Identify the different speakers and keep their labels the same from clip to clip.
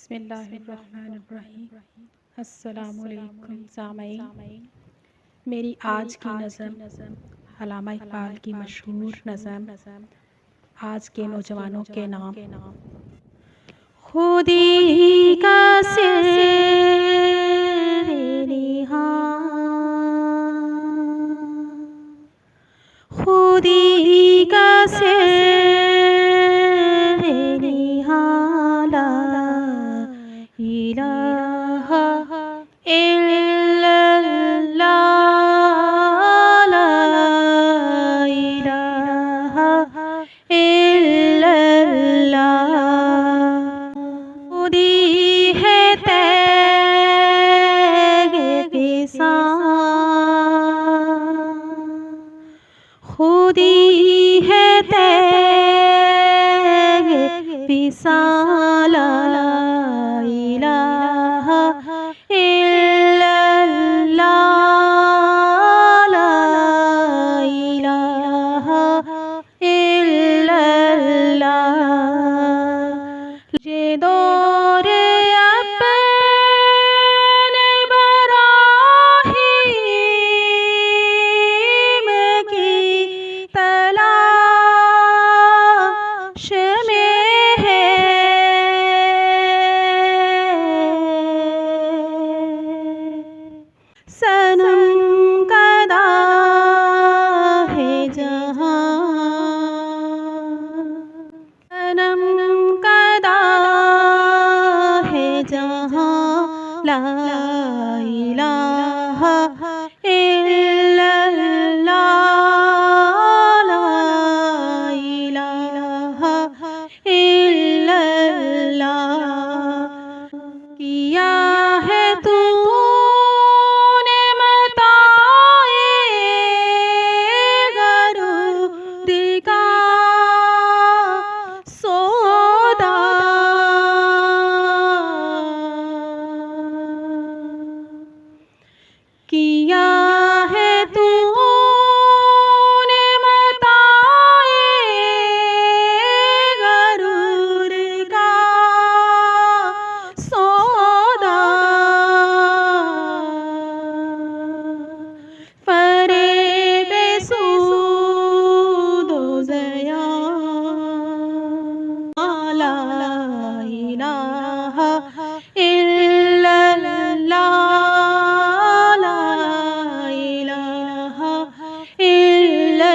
Speaker 1: बिस्मिल्लाहिर्रहमानिर्रहीम। अस्सलामुअलैकुम सामईन। मेरी आज की नज़म अल्लामा इक़बाल की मशहूर नज़म आज के नौजवानों के नाम। खुदी का सिर खुदी का इलाहा इल्लल्लाह ला इलाहा इल्लल्लाह। खुदी है तेरे पिसान, खुदी है तेरे पिसान ला इलाहा इल्लल्लाह ला इलाहा इल्लल्लाह। ये दौर अपने बराहीम की तलाश में है, सनम कदा है जहां, सनम कदा है जहां ला इलाहा इल्लल्लाह ला इलाहा इल्लल्लाह। किया है तूने मताए गरूर का सौदा, किया है तूने मताए गरूर का सौदा। फरेबे सूद व ज़िया ला इलाहा इल्लल्लाह ला इलाहा इल्लल्लाह।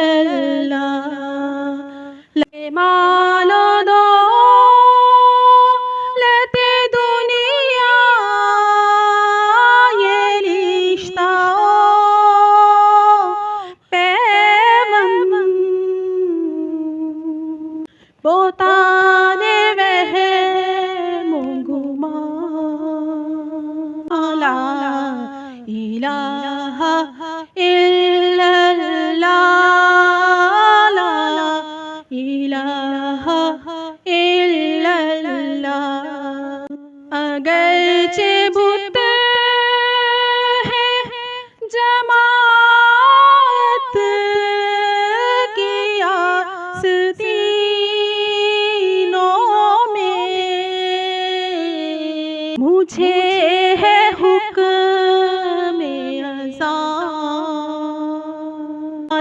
Speaker 1: ले मालो दौलते दुनिया ये रिश्ता पैबंद, बोताने वहम गुमा ला इलाहा इल्लल्लाह ला इलाहा इल्लल्लाह। अगरचे बुत है जमात की आस्तीनों में, मुझे है हुक्म अज़ा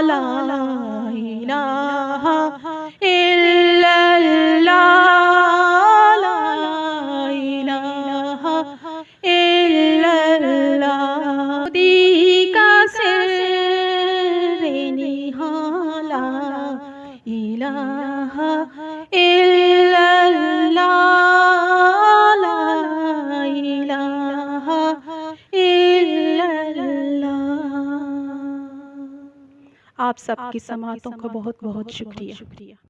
Speaker 1: ला इलाहा इल्लल्लाह ला इलाहा इल्लल्लाह। खुदी का सिर निहाला इलाहा इल्लल्लाह ला इलाहा इल्लल्लाह। आप सबकी समातों का बहुत बहुत शुक्रिया।